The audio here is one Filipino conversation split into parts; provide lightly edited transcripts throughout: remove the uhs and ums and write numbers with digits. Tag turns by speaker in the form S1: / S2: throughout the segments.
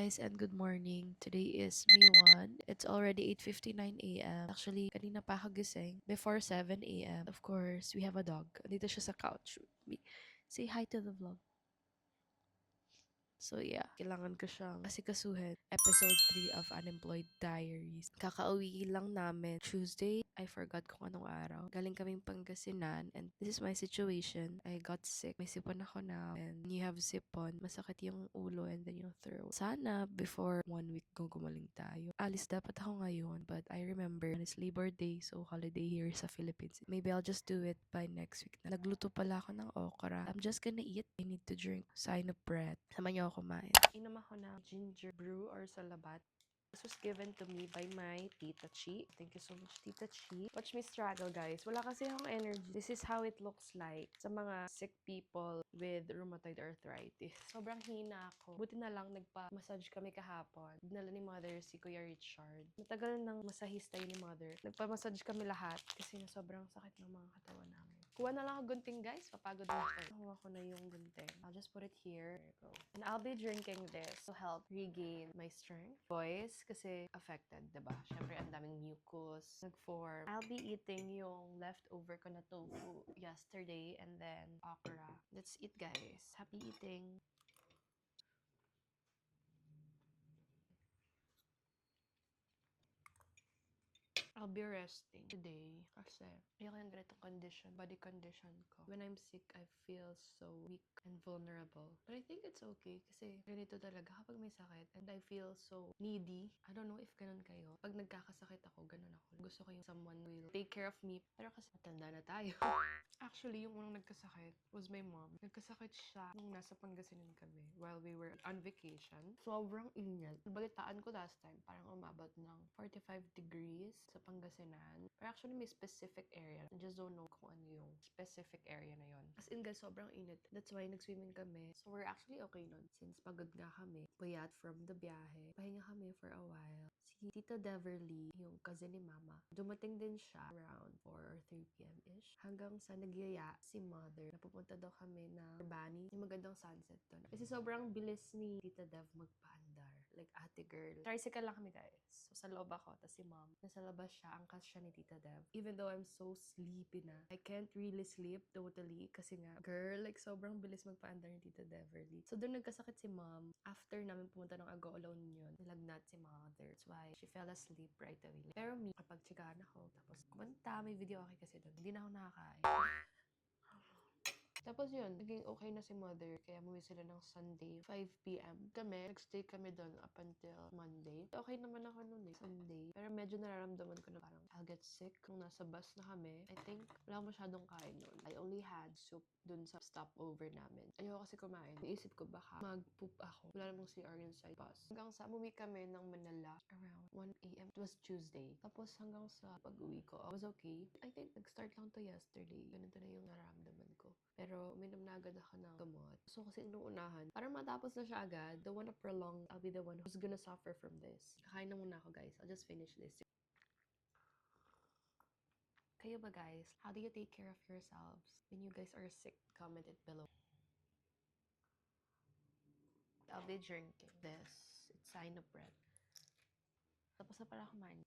S1: guys and good morning. Today is May 1. It's already 8:59 a.m. Actually, kanina pa ako gising before 7 a.m. Of course, we have a dog. Dito siya sa couch with me. Say hi to the vlog. So yeah, kailangan ko siyang asikasuhin. Episode 3 of Unemployed Diaries. Kakauwi lang namin Tuesday. I forgot kung anong araw. Galing kaming Pangasinan and this is my situation. I got sick. May sipon ako now and when you have sipon, masakit yung ulo and then yung throat. Sana before 1 week gumaling tayo. Alis dapat ako ngayon but I remember it's Labor Day so holiday here sa Philippines. Maybe I'll just do it by next week. Nagluto pala ako ng okra. I'm just gonna eat. I need to drink sign of bread. Sama niyo ako kumain. Inom ako ng ginger brew or salabat. This was given to me by my Tita Chi. Thank you so much, Tita Chi. Watch me struggle, guys. Wala kasi akong energy. This is how it looks like sa mga sick people with rheumatoid arthritis. Sobrang hina ako. Buti na lang nagpa-massage kami kahapon. Dinala ni Mother si Kuya Richard. Matagal nang masahista yun ni Mother. Nagpa-massage kami lahat kasi na sobrang sakit ng mga katawan namin. Kuha na lang ako gunting, guys. Papagod na ako. Kuha ko na yung gunting. I'll just put it here. There you go. And I'll be drinking this to help regain my strength. Voice, kasi affected, diba? Syempre, ang daming mucus nag-form. I'll be eating yung leftover ko na tofu yesterday and then okra. Let's eat, guys. Happy eating! I'll be resting today kasi ayoko yung ganitong condition, body condition ko. When I'm sick, I feel so weak and vulnerable. But I think it's okay kasi ganito talaga kapag may sakit and I feel so needy. I don't know if ganun kayo. Pag nagkakasakit ako, ganun ako. Gusto ko yung someone will take care of me. Pero kasi matanda na tayo. Actually, yung unang nagkasakit was my mom. Nagkasakit siya nung nasa Pangasinan kami while we were on vacation. Sobrang init. Balitaan ko last time, parang umabot ng 45 degrees sa Pangasinan. Or actually, may specific area. I just don't know kung ano yung specific area na yon. As in, guys, sobrang init. That's why nag-swimming kami. So, we're actually okay nun. Since pagod nga kami, puyat from the biyahe, pahinga kami for a while. Si Tita Deverly, yung cousin ni Mama, dumating din siya around 4 or 3 p.m.-ish. Hanggang sa nagyaya si Mother, napupunta daw kami na Urbani. Yung magandang sunset doon. Kasi sobrang bilis ni Tita Dev magpaandar. Like, ate girl. Tricycle lang kami, guys. So, sa loob ako, tapos si Mom. Nasa labas siya, angkas siya ni Tita Dev. Even though I'm so sleepy na, I can't really sleep totally. Kasi nga, girl, like, sobrang bilis magpaandar ni Tita Deverly. So, doon nagkasakit si Mom. After namin pumunta ng Ago Alone yun, nilagnat si Mother. That's why she fell asleep right away. Pero me, kapag chikahan ako, tapos kumanta, may video okay kasi doon. Hindi na ako nakakain. Tapos yun, naging okay na si Mother. Kaya umuwi sila ng Sunday, 5 p.m. Kami, nagstay kami doon up until Monday. Okay naman ako noon Sunday. Pero medyo nararamdaman ko na parang I'll get sick nung nasa bus na kami. I think wala akong masyadong kain noon. I only had soup dun sa stopover namin. Ayoko kasi kumain. Naisip ko baka mag-poop ako. Wala namang CR yun sa bus. Hanggang sa umuwi kami ng Manila around 1 a.m. It was Tuesday. Tapos hanggang sa pag-uwi ko, I was okay. I think nag-start lang to yesterday. Ganito na yung nararamdaman ko. Pero uminom na agad ako ng gamot. So kasi nung unahan, parang matapos na siya agad. Don't wanna prolong. I'll be the one who's gonna suffer from this. Kakain na muna ako, guys. I'll just finish this. Kayo ba, guys? How do you take care of yourselves when you guys are sick? Comment it below. I'll be drinking this. It's sign of bread. Tapos na pala kumain.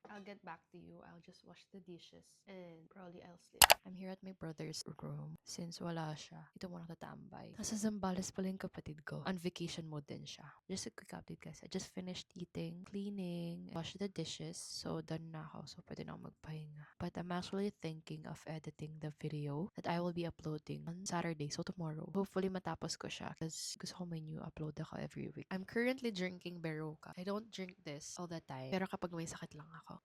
S1: I'll get back to you. I'll just wash the dishes and probably I'll sleep. I'm here at my brother's room. Since wala siya, ito muna tatambay. Nasa Zambales pala yung kapatid ko. On vacation mode din siya. Just a quick update, guys. I just finished eating, cleaning, wash the dishes. So, done na ako. So, pwede na ako magpahinga. But I'm actually thinking of editing the video that I will be uploading on Saturday. So, tomorrow. Hopefully, matapos ko siya. Because gusto ko may new upload ako every week. I'm currently drinking Berocca. I don't drink this all the time. Pero kapag may sakit lang ako.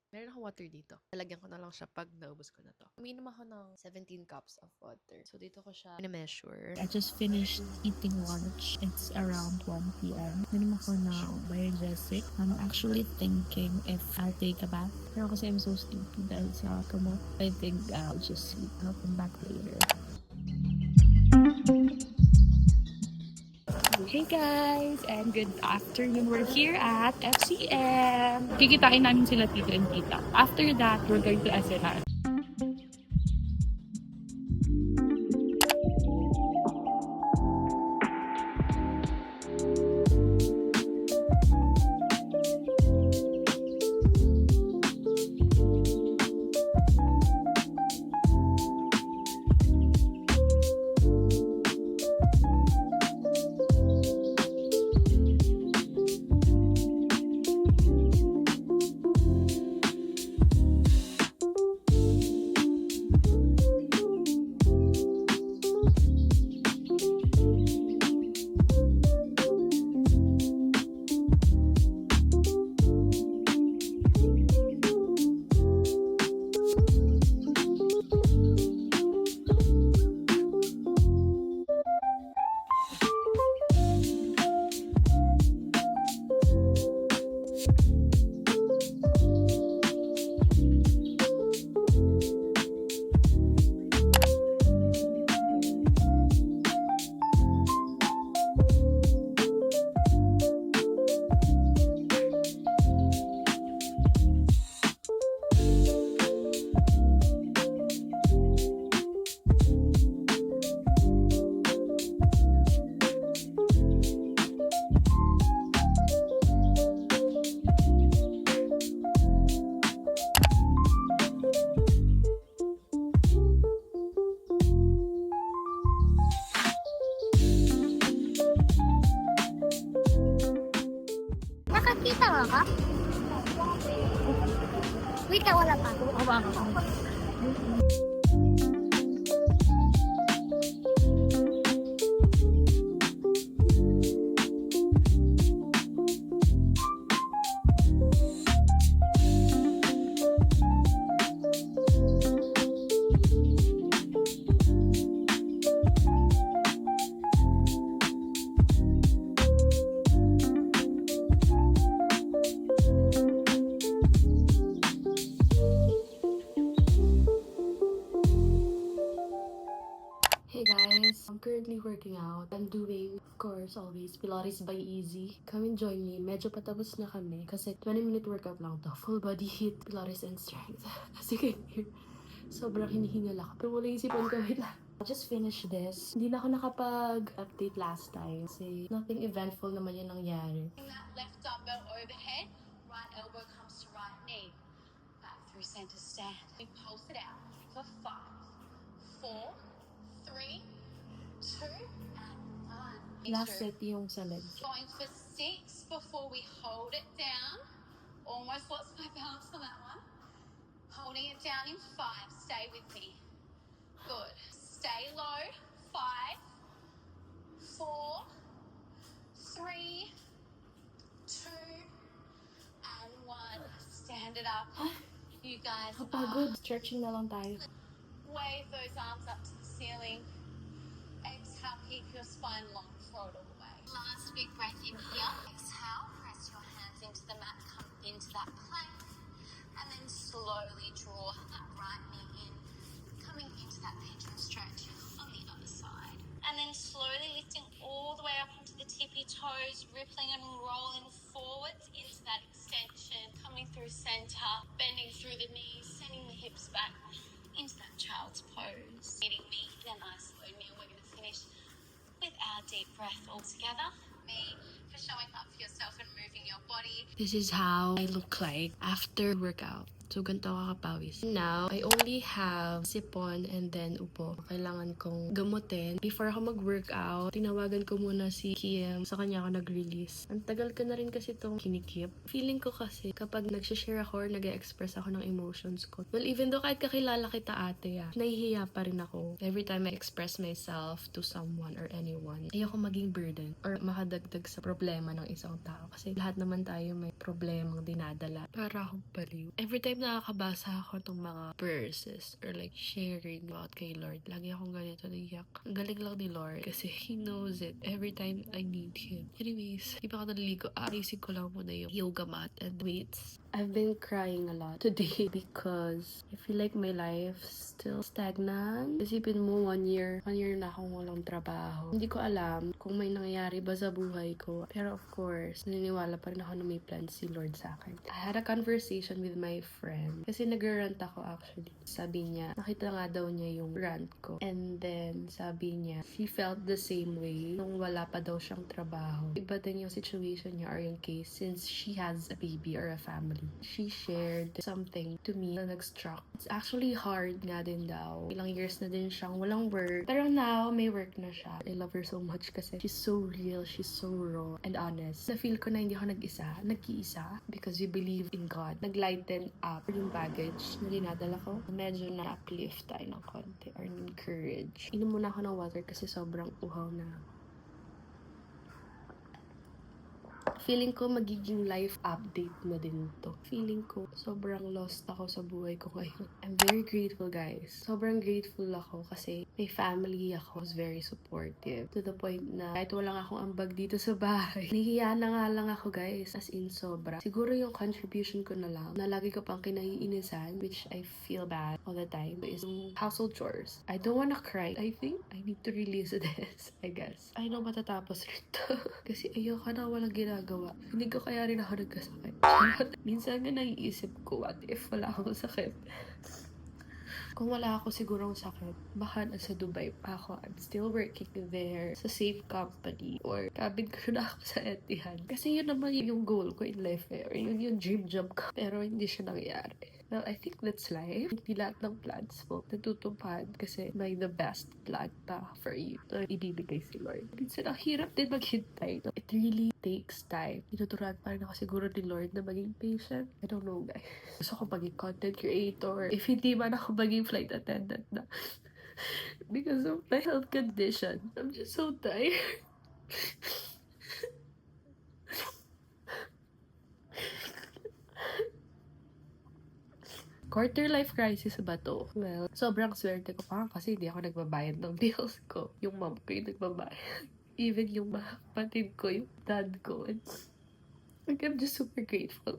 S1: Meron akong water dito. Lalagyan ko na lang siya pag naubos ko na to. Uminom ako ng 17 cups of water. So, dito ko siya in-measure.
S2: I just finished eating lunch. It's around 1 p.m. Minom ako ng Biogesic. I'm actually thinking if I'll take a bath. Pero kasi I'm so sleepy dahil sa kamot. I think I'll just sleep. I'll come back later. Hey guys! And good afternoon. We're here at FCM. Kikitain namin sila tito and tita. After that, we're going to SNR.
S3: Nakakita ka ka? Wait ka, wala pa.
S1: Hey guys, I'm currently working out. I'm doing, of course, always Pilates by Easy. Come and join me. Medyo patapos na kami kasi 20-minute workout lang to. Full body heat, Pilates and strength. As you can hear, sobrang hinihingal ako. Pero wala isipan ko, wait lang. I'll just finish this. Hindi na ako nakapag-update last time kasi nothing eventful naman yung nangyari.
S4: That left dumbbell overhead, right elbow comes to right knee. Back through center stand. We pulse it out for 5, 4, 3, 2, and 1.
S1: Last set yung sa legs.
S4: Going for 6 before we hold it down. Almost lost my balance on that one. Holding it down in 5. Stay with me. Good. Stay low. 5, 4, 3, 2, and 1. Stand it up. You guys
S1: Kapagod. Stretching na lang tayo.
S4: wave those arms up to the ceiling. Exhale, keep your spine long, throw it all the way. Last big breath in here. Exhale, press your hands into the mat, come into that plank, and then slowly draw that right knee in, coming into that pendulum stretch on the other side. And then slowly lifting all the way up onto the tippy toes, rippling and rolling forwards into that extension, coming through center, bending through the knees, sending the hips back into that child's pose. Meeting me in a nice slow meal. We're going to finish with our deep breath all together. Me for showing up for yourself and moving your body.
S1: This is how I look like after workout. So, ganito ako kapawis. Now, I only have sipon and then upo. Kailangan kong gamutin. Before ako mag-workout, tinawagan ko muna si Kim. Sa kanya ako nag-release. Ang tagal ko na rin kasi itong kinikip. Feeling ko kasi kapag nag-share ako or nag-express ako ng emotions ko. Well, even though kahit kakilala kita ate, nahihiya pa rin ako. Every time I express myself to someone or anyone, ayoko maging burden or makadagdag sa problema ng isang tao. Kasi lahat naman tayo may problemang dinadala. Para akong baliw. Every time nakakabasa ako ng mga verses or like sharing about kay Lord, lagi akong ganito naiyak. Ang galing lang ni Lord kasi He knows it every time I need Him. Anyways, di pa ako naliligo. Arisig ko lang muna yung yoga mat and weights. I've been crying a lot today because I feel like my life still stagnant. Isipin mo, 1 year na akong walang trabaho. Hindi ko alam kung may nangyayari ba sa buhay ko. Pero of course, naniniwala pa rin ako na may plan si Lord sa akin. I had a conversation with my friend. Kasi nag-rant ako actually. Sabi niya, nakita nga daw niya yung rant ko. And then, sabi niya, she felt the same way nung wala pa daw siyang trabaho. Iba din yung situation niya or yung case since she has a baby or a family. She shared something to me na nag-struck. It's actually hard nga din daw. Ilang years na din siyang walang work. Pero now, may work na siya. I love her so much kasi she's so real, she's so raw and honest. Na-feel ko na hindi ako nag-iisa because we believe in God. Nag-lighten up yung baggage na dinadala ko. Medyo na-uplift tayo ng konti or encourage. Inom muna ako ng water kasi sobrang uhaw na. Feeling ko magiging life update na din to. Feeling ko sobrang lost ako sa buhay ko ngayon. I'm very grateful, guys. Sobrang grateful ako kasi may family ako was very supportive. To the point na kahit walang akong ambag dito sa bahay, nahihiya na nga lang ako, guys. As in, sobra. Siguro yung contribution ko na lang na lagi ko pang kinaiinisan, which I feel bad all the time, is yung household chores. I don't wanna cry. I think I need to release this, I guess. I know matatapos rin to. Kasi ayoko na walang ginagawa. Hindi ko kaya rin ako nagkasakit. Minsan nga naiisip ko, what if wala akong sakit? Kung wala ako sigurong sakit, baka nasa Dubai pa ako. I'm still working there sa safe company or cabin crew na ako sa Etihad. Kasi yun naman yung goal ko in life or yun yung dream job ko. Pero hindi siya nangyari. Well, I think that's life. Hindi lahat ng plans mo natutupad kasi may the best plan pa for you na ibibigay si Lord. Minsan, ang hirap din maghintay. No? It really takes time. Tinuturuan pa rin ako siguro ni Lord na maging patient. I don't know, guys. Gusto ko maging content creator. If hindi man ako maging flight attendant na. Because of my health condition. I'm just so tired. Quarter life crisis ba to? Well, sobrang swerte ko pa kasi hindi ako nagbabayad ng bills ko. Yung mom ko yung nagbabayad. Even yung mga kapatid ko, yung dad ko. And, like, I'm just super grateful.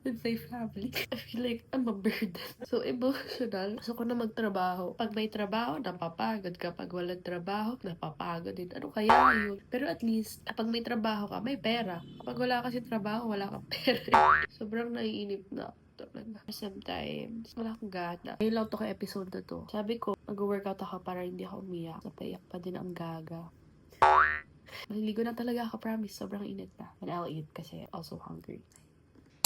S1: With my family. I feel like I'm a burden. So emotional. Gusto ko na magtrabaho. Pag may trabaho, napapagod ka. Pag walang trabaho, napapagod din. Ano kaya yun? Pero at least, kapag may trabaho ka, may pera. Kapag wala kasi trabaho, wala kang pera. Sobrang naiinip na talaga. Sometimes, wala akong gana. Ngayon lang to ka episode na to. Sabi ko, mag-workout ako para hindi ako umiyak. Napayak pa din ang gaga. Maliligo na talaga ako, promise. Sobrang init na. And I'll eat kasi also hungry.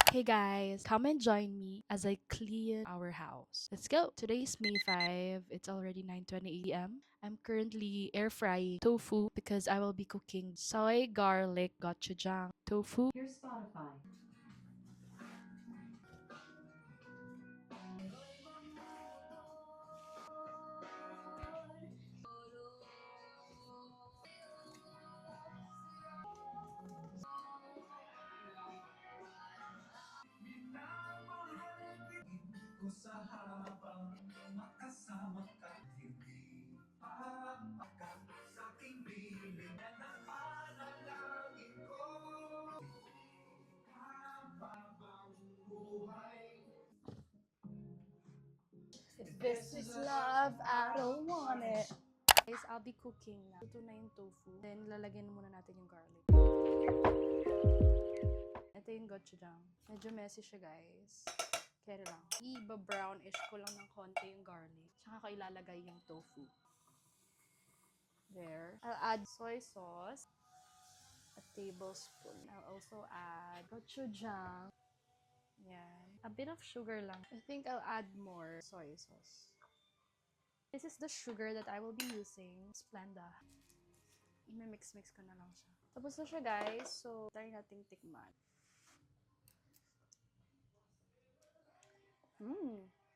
S5: Hey guys, come and join me as I clean our house. Let's go! Today's May 5. It's already 9:20 a.m. I'm currently air frying tofu because I will be cooking soy garlic gochujang tofu.
S6: Here's Spotify.
S5: If this is love, I don't want it. Guys, I'll be cooking na. Luto na yung tofu. Then, lalagyan muna natin yung garlic. Ito yung gochujang. Medyo messy siya, guys. Kaya lang. Iba-brownish ko lang ng konti yung garlic. Tsaka ko ilalagay yung tofu. There. I'll add soy sauce. A tablespoon. I'll also add gochujang. Yan. A bit of sugar lang. I think I'll add more soy sauce. This is the sugar that I will be using. Splenda. I-mix-mix ko na lang siya. Tapos na siya, guys. So, try nating tikman.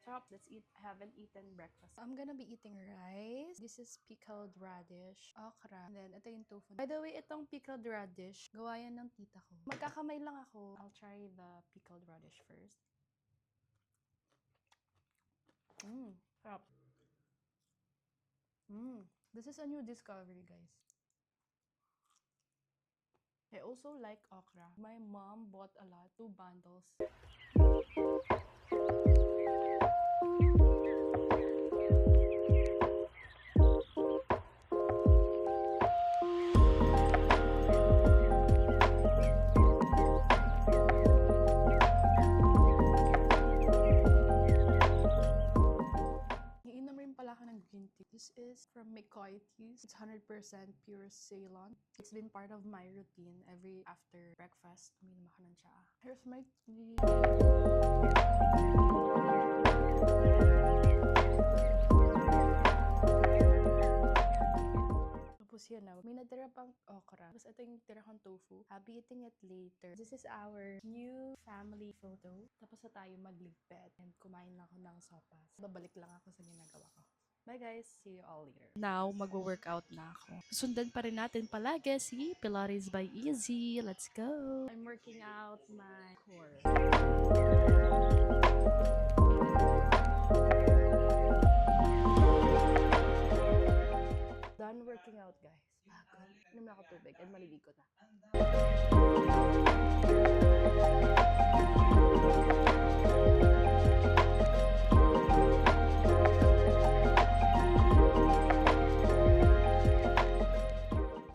S5: Sarap. Let's eat. I haven't eaten breakfast. I'm gonna be eating rice. This is pickled radish, okra, and then ito yung tofu. By the way, itong pickled radish, gawa yan ng tita ko. Magkakamay lang ako. I'll try the pickled radish first. Sarap. This is a new discovery, guys. I also like okra. My mom bought a lot, 2 bundles. Iinom rin pala ako ng green tea. This is from McCoy Teas. It's 100% pure Ceylon. It's been part of my routine every after breakfast. Uminom ako ng tsaa. Here's my tea. Tapos yan na. May natira pang okra. Tapos ito yung tira kong tofu. I'll be eating it later. This is our new family photo. Tapos na tayo magligpit and kumain lang ako ng sopas. Babalik lang ako sa ginagawa ko. Bye guys! See you all later. Now, magwo-workout na ako. Sundan pa rin natin palagi si Pilates by Easy. Let's go! I'm working out my core. Done working out, guys. Pagod. Inom na ako tubig and maliligo na.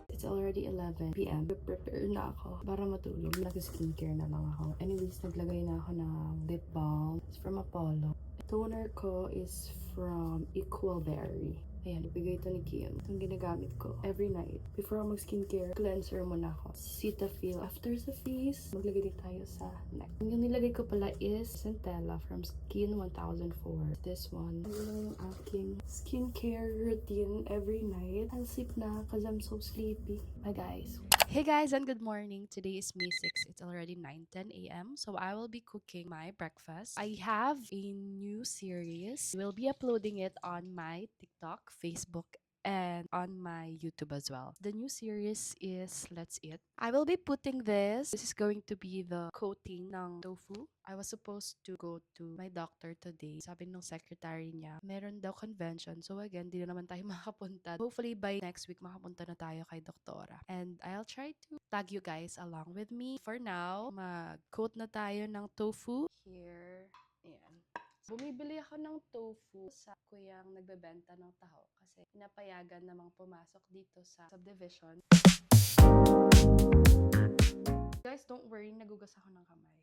S1: It's already 11 p.m. Prepare na ako para matulog. Nag-skincare na lang ako. Anyways, naglagay na ako ng lip balm. It's from Apollo. Toner ko is from Equal Berry. Ayan, ibigay ito ni Kian. Itong ginagamit ko every night. Before ako mag-skincare, cleanser muna ako. Cetaphil. After sa face, maglagay din tayo sa neck. Yung nilagay ko pala is Centella from Skin 1004. This one. Ano yung aking skincare routine every night. I'll sleep na because I'm so sleepy. Bye guys.
S5: Hey guys and good morning. Today is May 6. It's already 9:10 a.m. So I will be cooking my breakfast. I have a new series. We'll be uploading it on my TikTok, Facebook, and on my YouTube as well. The new series is Let's Eat. I will be putting this. This is going to be the coating ng tofu. I was supposed to go to my doctor today. Sabi nung secretary niya, meron daw convention. So again, di na naman tayo makapunta. Hopefully by next week makapunta na tayo kay doktora. And I'll try to tag you guys along with me. For now, mag-coat na tayo ng tofu. Here, ayan. Bumibili ako ng tofu sa kuyang nagbebenta ng taho kasi pinapayagan namang pumasok dito sa subdivision. Guys, don't worry, nagugas ako ng kamay.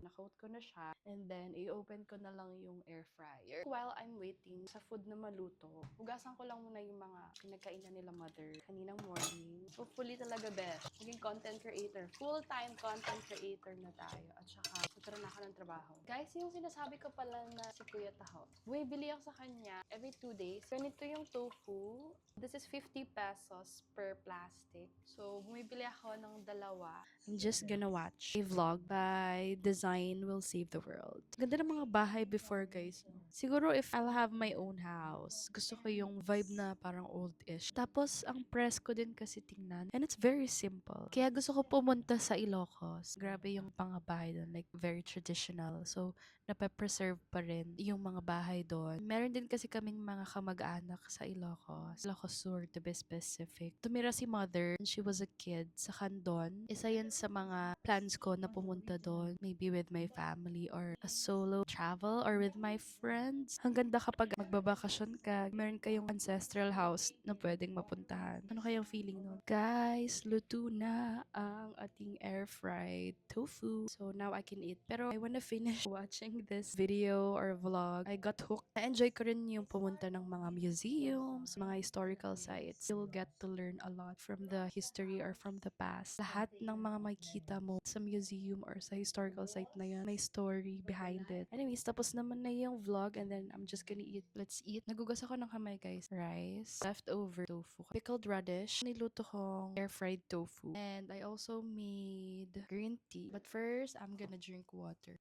S5: Na-coat ko na siya and then i-open ko na lang yung air fryer. While I'm waiting sa food na maluto, hugasan ko lang muna yung mga pinagkainan nila mother kaninang morning. Hopefully talaga best. Maging content creator. Full-time content creator na tayo. At saka, sutra na ako ng trabaho. Guys, yung sinasabi ko pala na si Kuya Taho, bumibili ako sa kanya every 2 days. Ganito yung tofu. This is 50 pesos per plastic. So, bumibili ako ng dalawa. I'm just gonna watch a vlog by Design Will Save the World. Ganda ng mga bahay before, guys. Siguro if I'll have my own house, gusto ko yung vibe na parang old-ish. Tapos, ang press ko din kasi tingnan. And it's very simple. Kaya gusto ko pumunta sa Ilocos. Grabe yung pangabahay doon. Like, very traditional. So, nape-preserve pa rin yung mga bahay doon. Meron din kasi kaming mga kamag-anak sa Ilocos. Ilocos Sur, to be specific. Tumira si mother when she was a kid sa Candon. Isa yan sa mga plans ko na pumunta doon. Maybe with my family or a solo travel or with my friends. Ang ganda kapag magbabakasyon ka, meron kayong ancestral house na pwedeng mapuntahan. Ano kayang feeling nun? Guys, luto na ang ating air-fried tofu. So now I can eat. Pero I wanna finish watching this video or vlog. I got hooked. Na-enjoy ko rin yung pumunta ng mga museums, mga historical sites. You'll get to learn a lot from the history or from the past. Lahat ng mga makikita mo sa museum or sa historical site na yan, may story behind it. Anyways, tapos naman na yung vlog and then I'm just gonna eat. Let's eat. Nagugas ako ng kamay, guys. Rice, leftover tofu, pickled radish, niluto kong air-fried tofu, and I also made green tea. But first, I'm gonna drink water.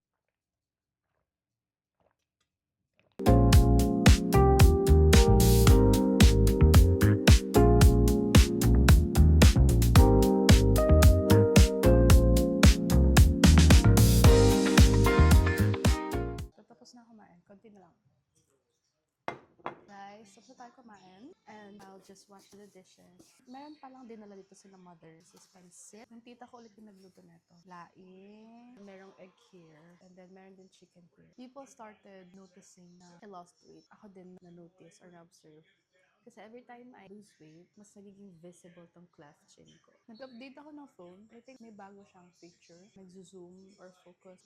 S5: Tapos na kumain. Konti na lang. Guys, tapos na tayo kumain. And I'll just wash the dishes. Meron pa lang dinala dito sila mother. This is pancit. Yung tita ko ulit yung nagluto nito. Laing. Merong egg here. And then meron din chicken here. People started noticing na I lost weight. Ako din na-notice or na-observe. Kasi every time I lose weight, mas nagiging visible tong cleft chin ko. Nag-update ako ng phone. I think may bago siyang feature. Nag-zoom or focus.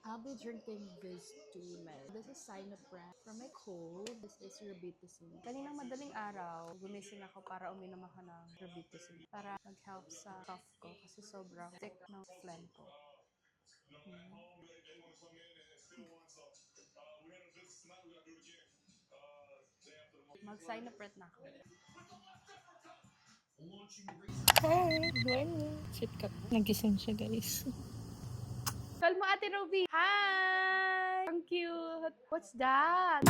S5: I'll be drinking this Tumen. This is Sinopret. From my cold, this is Robitussin. Kaninang madaling araw, gumising ako para uminom ako ng Robitussin. Para mag-help sa cough ko kasi sobrang thick ng phlegm ko. Mag-Sinopret na ako.
S2: Hi! Good morning! Sit ka. Nagising siya, guys.
S5: Call mo Ate Ruby! Hi! Ang cute! What's that?